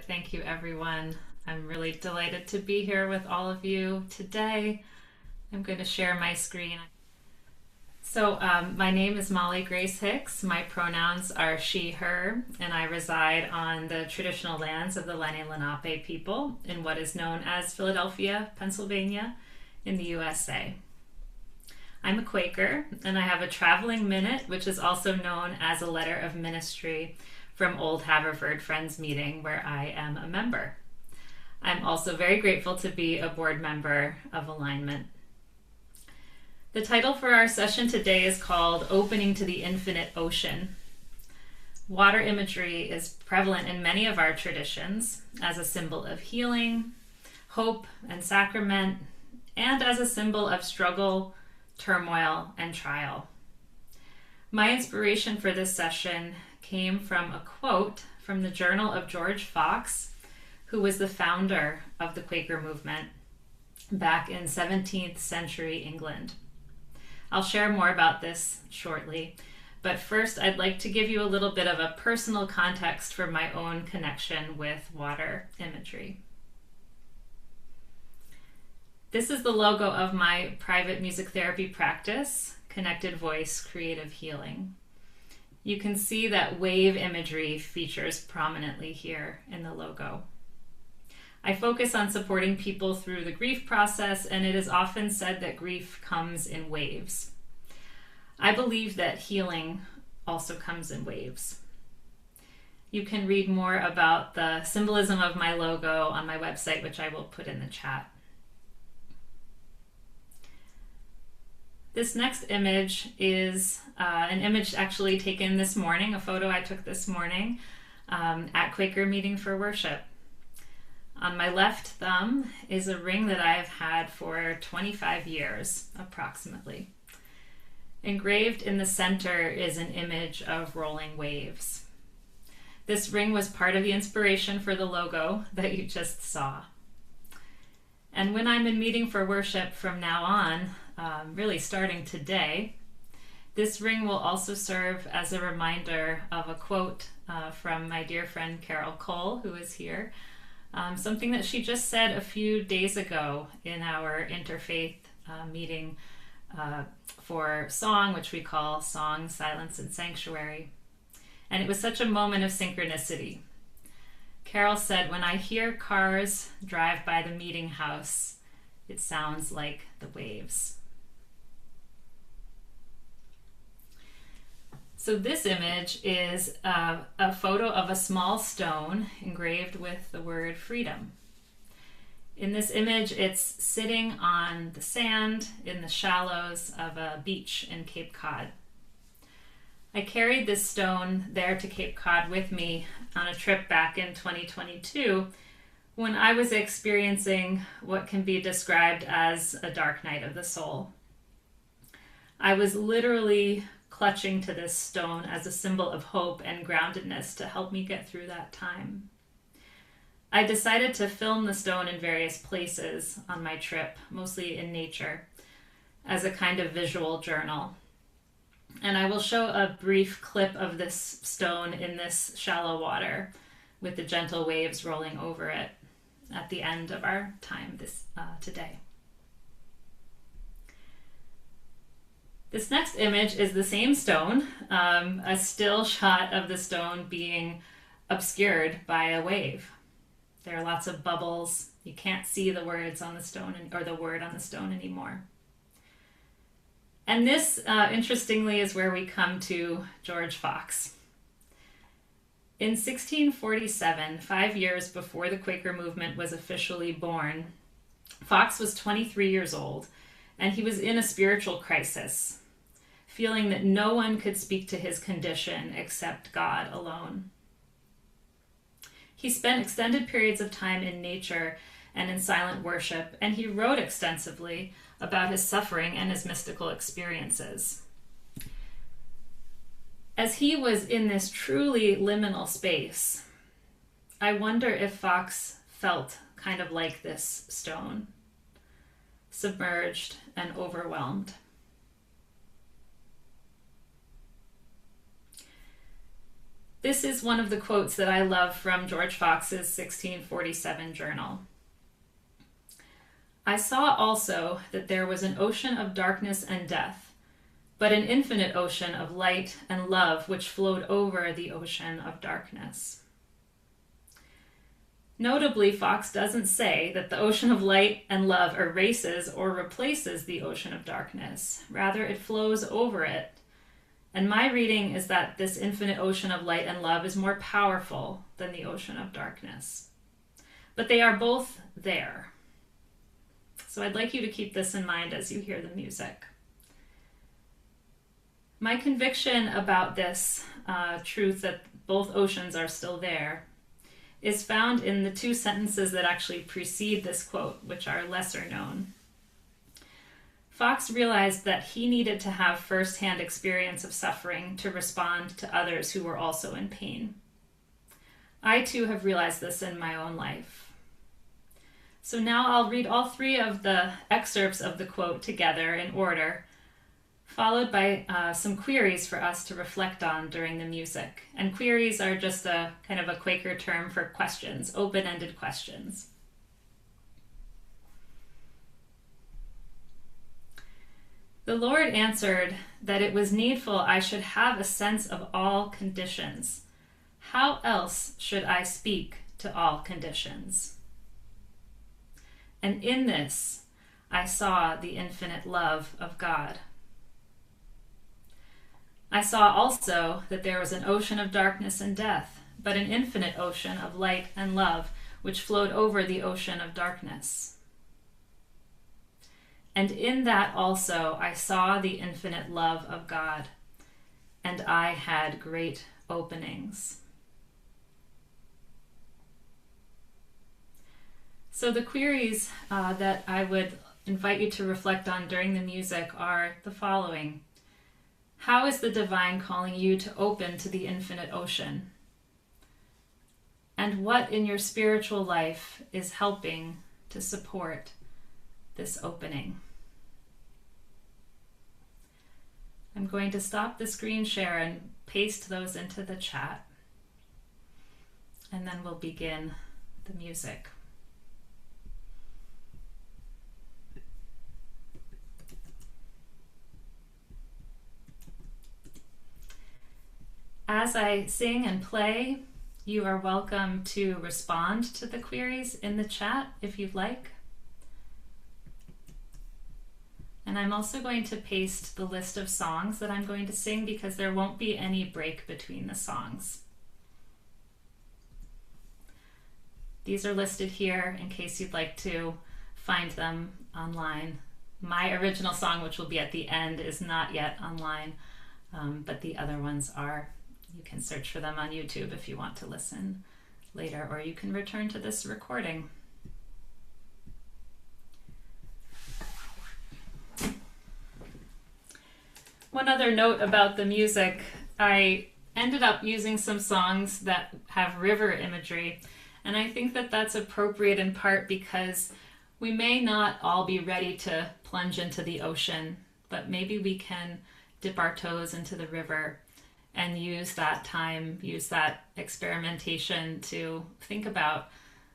Thank you, everyone. I'm really delighted to be here with all of you today. I'm going to share my screen. My name is Molly Grace Hicks. My pronouns are she, her, and I reside on the traditional lands of the Lenni Lenape people in what is known as Philadelphia, Pennsylvania, in the USA. I'm a Quaker, and I have a traveling minute, which is also known as a letter of ministry from Old Haverford Friends Meeting, where I am a member. I'm also very grateful to be a board member of Alignment. The title for our session today is called Opening to the Infinite Ocean. Water imagery is prevalent in many of our traditions as a symbol of healing, hope, and sacrament, and as a symbol of struggle, turmoil, and trial. My inspiration for this session came from a quote from the journal of George Fox, who was the founder of the Quaker movement back in 17th century England. I'll share more about this shortly, but first I'd like to give you a little bit of a personal context for my own connection with water imagery. This is the logo of my private music therapy practice, Connected Voice Creative Healing. You can see that wave imagery features prominently here in the logo. I focus on supporting people through the grief process, and it is often said that grief comes in waves. I believe that healing also comes in waves. You can read more about the symbolism of my logo on my website, which I will put in the chat. This next image is an image actually taken this morning, a photo I took this morning at Quaker Meeting for Worship. On my left thumb is a ring that I have had for 25 years, approximately. Engraved in the center is an image of rolling waves. This ring was part of the inspiration for the logo that you just saw. And when I'm in meeting for worship from now on, really starting today, this ring will also serve as a reminder of a quote from my dear friend Carol Cole, who is here, something that she just said a few days ago in our Interfaith meeting for song, which we call Song, Silence, and Sanctuary. And it was such a moment of synchronicity. Carol said, "When I hear cars drive by the meeting house, it sounds like the waves." So this image is a photo of a small stone engraved with the word freedom. In this image, it's sitting on the sand in the shallows of a beach in Cape Cod. I carried this stone there to Cape Cod with me on a trip back in 2022 when I was experiencing what can be described as a dark night of the soul. I was literally clutching to this stone as a symbol of hope and groundedness to help me get through that time. I decided to film the stone in various places on my trip, mostly in nature, as a kind of visual journal. And I will show a brief clip of this stone in this shallow water with the gentle waves rolling over it at the end of our time today. This next image is the same stone, a still shot of the stone being obscured by a wave. There are lots of bubbles. You can't see the words on the stone or the word on the stone anymore. And this, interestingly, is where we come to George Fox. In 1647, 5 years before the Quaker movement was officially born, Fox was 23 years old, and he was in a spiritual crisis, feeling that no one could speak to his condition except God alone. He spent extended periods of time in nature and in silent worship, and he wrote extensively about his suffering and his mystical experiences. As he was in this truly liminal space, I wonder if Fox felt kind of like this stone, submerged and overwhelmed. This is one of the quotes that I love from George Fox's 1647 journal. I saw also that there was an ocean of darkness and death, but an infinite ocean of light and love which flowed over the ocean of darkness. Notably, Fox doesn't say that the ocean of light and love erases or replaces the ocean of darkness. Rather, it flows over it. And my reading is that this infinite ocean of light and love is more powerful than the ocean of darkness. But they are both there. So I'd like you to keep this in mind as you hear the music. My conviction about this truth that both oceans are still there is found in the two sentences that actually precede this quote, which are lesser known. Fox realized that he needed to have first-hand experience of suffering to respond to others who were also in pain. I too have realized this in my own life. So now I'll read all three of the excerpts of the quote together in order, followed by some queries for us to reflect on during the music. And queries are just a kind of a Quaker term for questions, open-ended questions. The Lord answered that it was needful I should have a sense of all conditions. How else should I speak to all conditions? And in this I saw the infinite love of God. I saw also that there was an ocean of darkness and death, but an infinite ocean of light and love, which flowed over the ocean of darkness. And in that also I saw the infinite love of God, and I had great openings. So the queries that I would invite you to reflect on during the music are the following. How is the divine calling you to open to the infinite ocean? And what in your spiritual life is helping to support this opening? I'm going to stop the screen share and paste those into the chat, and then we'll begin the music. As I sing and play, you are welcome to respond to the queries in the chat if you'd like. And I'm also going to paste the list of songs that I'm going to sing because there won't be any break between the songs. These are listed here in case you'd like to find them online. My original song, which will be at the end, is not yet online, but the other ones are. You can search for them on YouTube if you want to listen later, or you can return to this recording. One other note about the music, I ended up using some songs that have river imagery, and I think that that's appropriate in part because we may not all be ready to plunge into the ocean, but maybe we can dip our toes into the river and use that time, use that experimentation to think about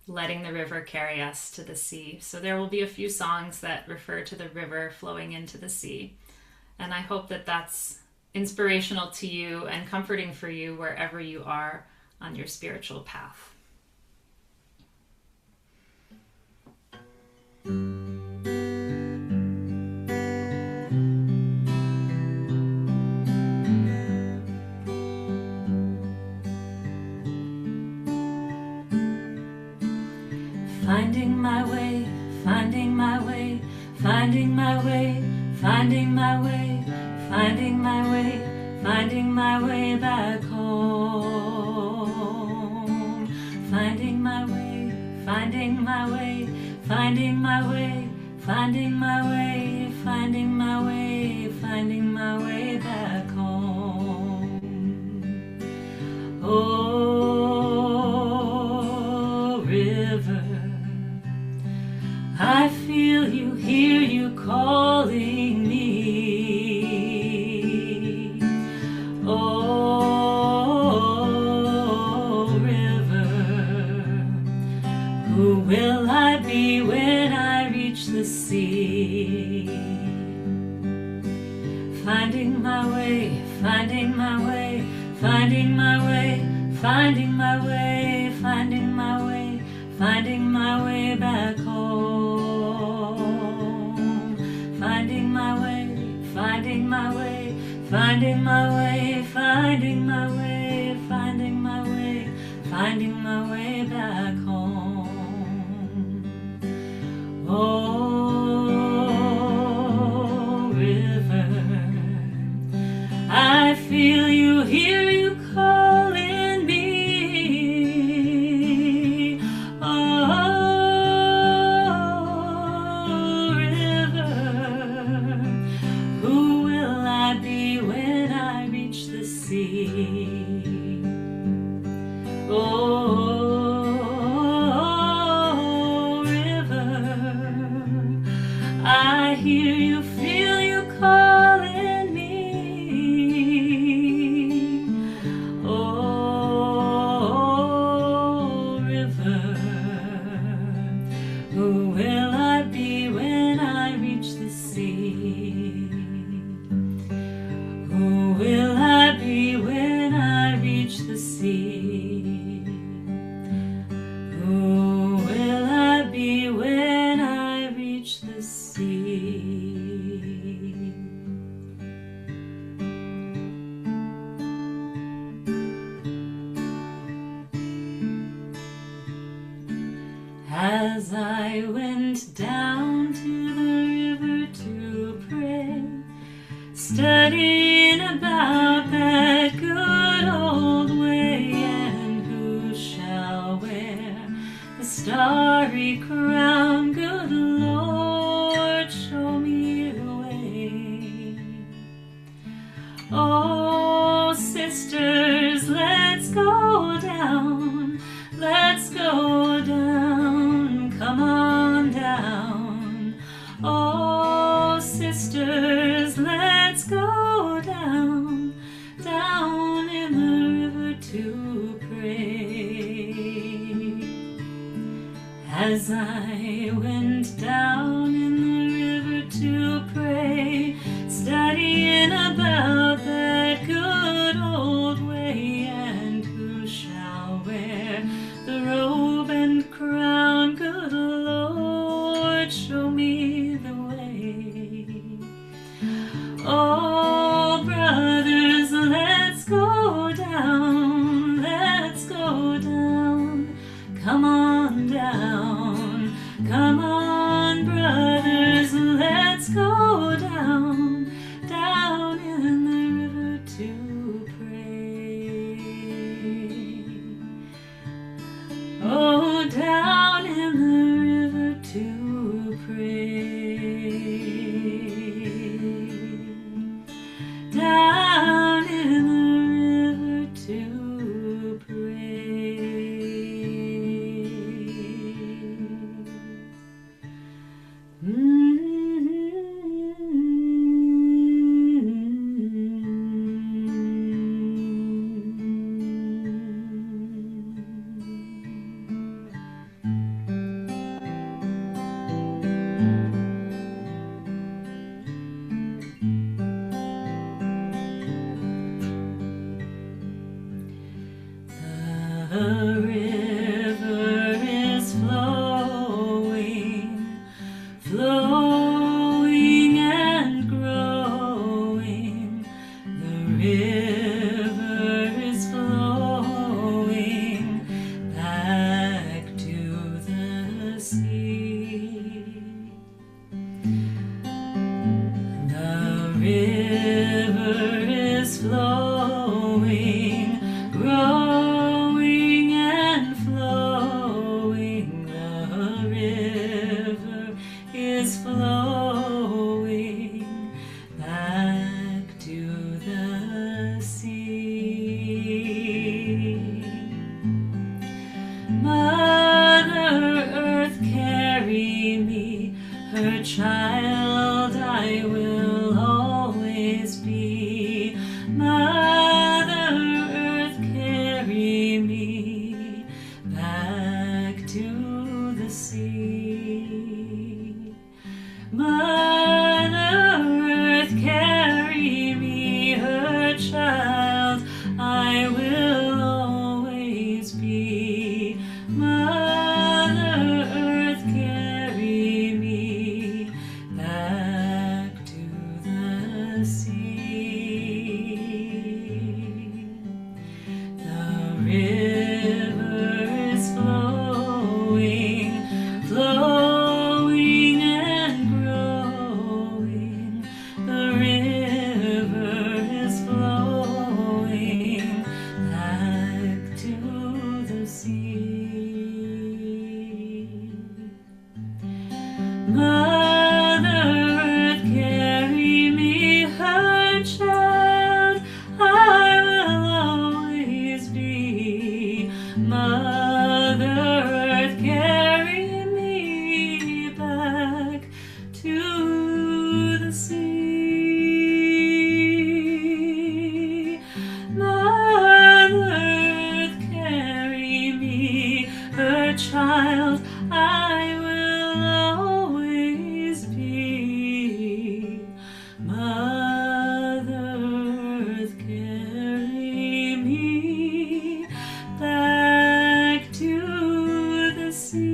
letting the river carry us to the sea. So there will be a few songs that refer to the river flowing into the sea. And I hope that that's inspirational to you and comforting for you wherever you are on your spiritual path. Finding my way, finding my way, finding my way, finding my way, finding my way, finding my way back home. Finding my way, finding my way, finding my way, finding my way, finding my way, finding my way back home. Oh, river, I feel you, hear you calling me. Oh, Who will I be when I reach the sea? Finding my way, finding my way, finding my way, finding my way, finding my way, finding my way back home. Finding my way, finding my way, finding my way, finding my way, finding my way, finding my way back home. Oh, river, I feel you, hear you calling me. Oh, river, who will I be when I reach the sea? Oh, river, I hear you, feel you calling me. Oh, river, who will I be when I reach the sea? Who will I be when I reach the sea? Who will I be when I reach the sea? As I went down to the river to pray, studying about that good old way, and who shall wear the starry crown? Good Lord, show me the way. Oh, sisters, let's go down, let's go down, come on down. Oh, sisters, let's go down, down in the river to pray. As I went down in the river to pray, studying about that good old way, and who shall wear the robe and crown? Good Lord, show me the way. Oh, brothers, let's go down, let's go down, come on down, come on, brothers, let's go down, down in the river to pray. Oh, down in the river to pray. Down in the river to pray. child I will always be. Mother Earth, carry me back to the sea.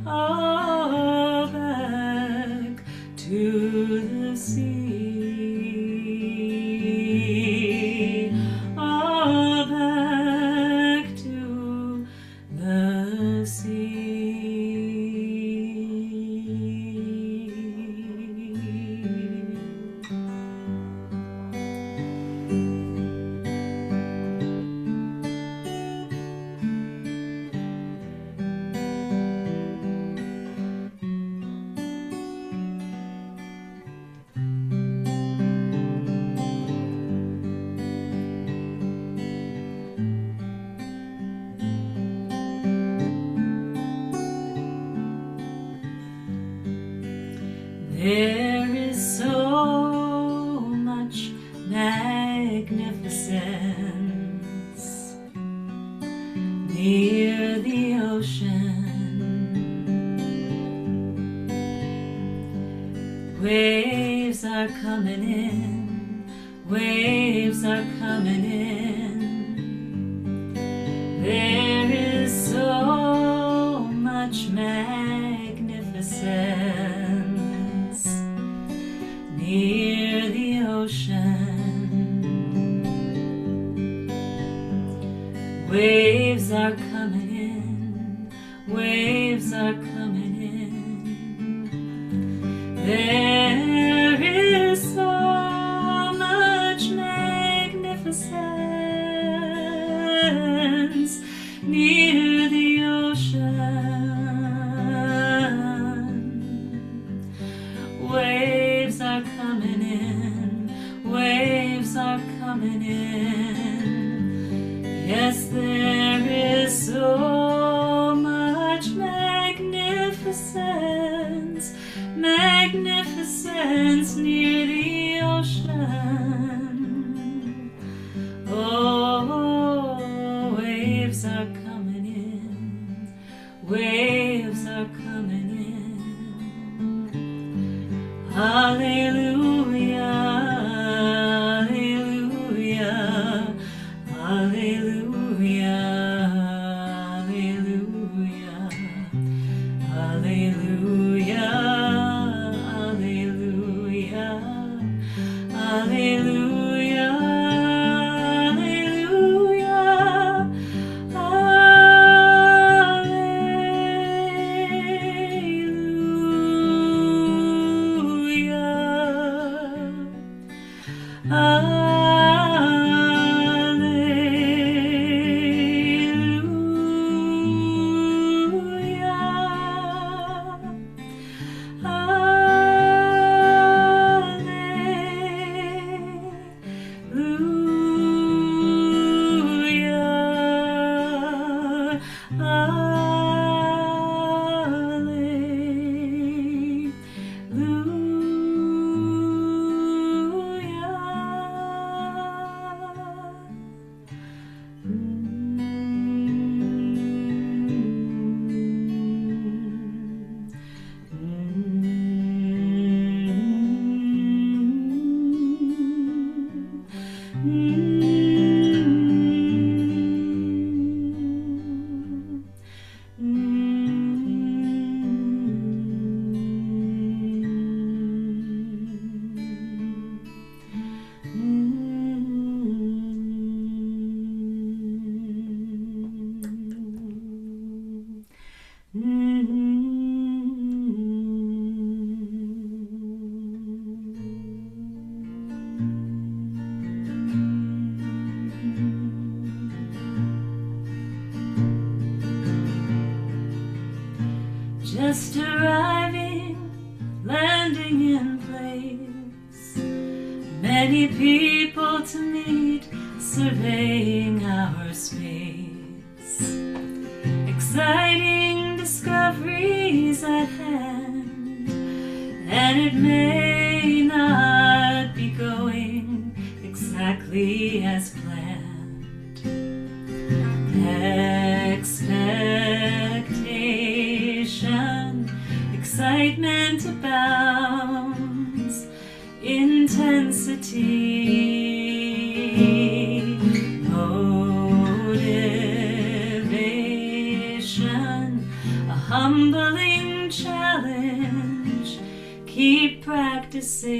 Oh, back to the sea. Oh, back to the sea. There is so much magnificence near the ocean. Waves are coming in, waves are coming in. There is so much magnificence near the ocean. Waves are coming in, waves are coming in. There is so much magnificence near the ocean. Waves are coming in, waves are coming in. Yes, there is so much magnificence, magnificence near the ocean. Oh, waves are coming in, waves are coming in. Hallelujah, hallelujah, hallelujah, hallelujah, hallelujah, hallelujah, hallelujah, Just arriving, landing in place. Many people to meet, surveying our space. Exciting discoveries at hand, and it may not be going exactly as planned. humility, motivation, a humbling challenge. Keep practicing.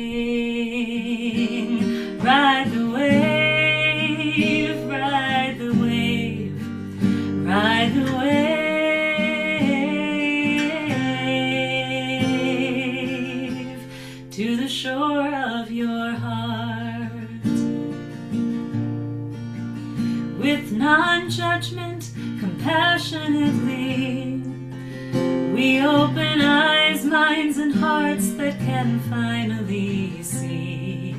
Ride the wave, ride the wave, ride the wave to the shore of your heart. With non-judgment, compassionately, we open eyes, minds, and hearts that can finally see,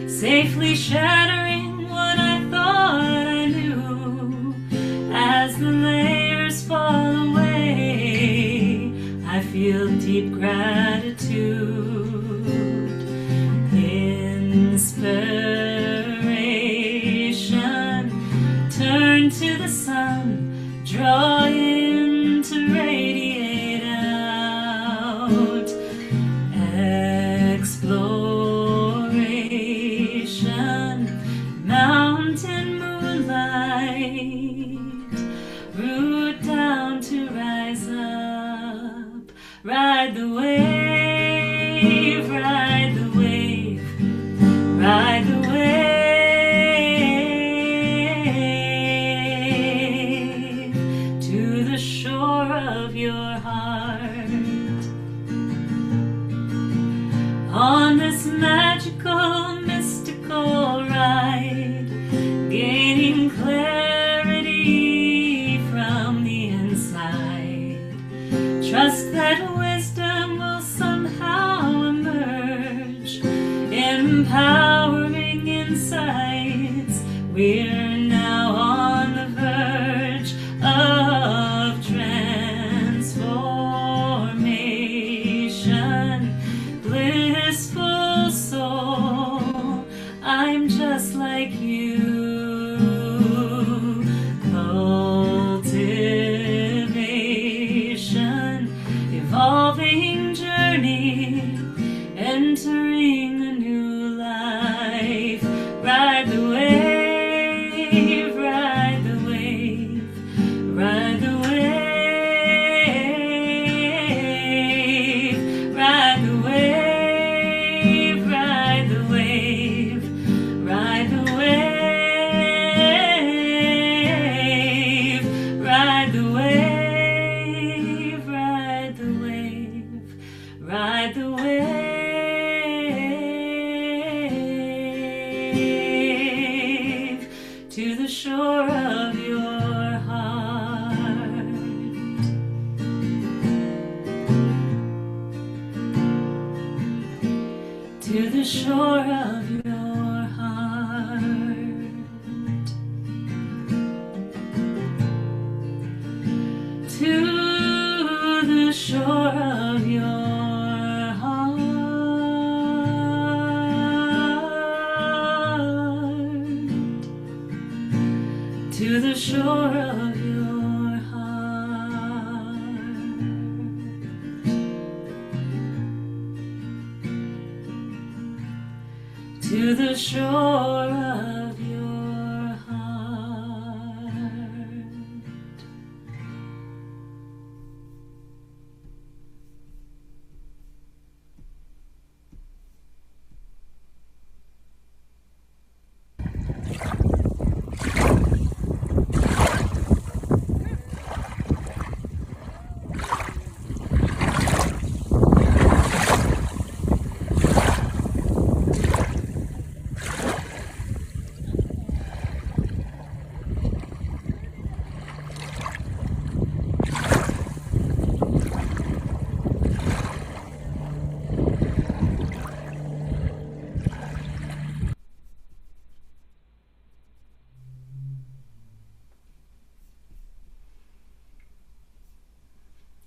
safely shattering what I thought I knew. As the layers fall away, I feel deep gratitude, inspiration. Turn to the sun, draw in to radiate out. Exploration, mountain moonlight, root down to rise up. Ride the wave, ride the wave, ride the wave to the shore of your heart. On this magical, mystical ride, gaining clarity from the inside. Trust that wisdom will somehow emerge, empowering insights. We're now on the verge of transformation. Blissful soul, I'm just like you. Cultivation, evolving journey, entering a new life. Ride the wave, ride the wave, ride the wave, ride the wave, ride the wave, ride the wave, ride the wave, ride the wave, ride the wave to the shore of your heart. To the shore of your heart. To the shore of your heart. To the shore of your heart. To the shore of your heart.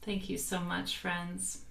Thank you so much, friends.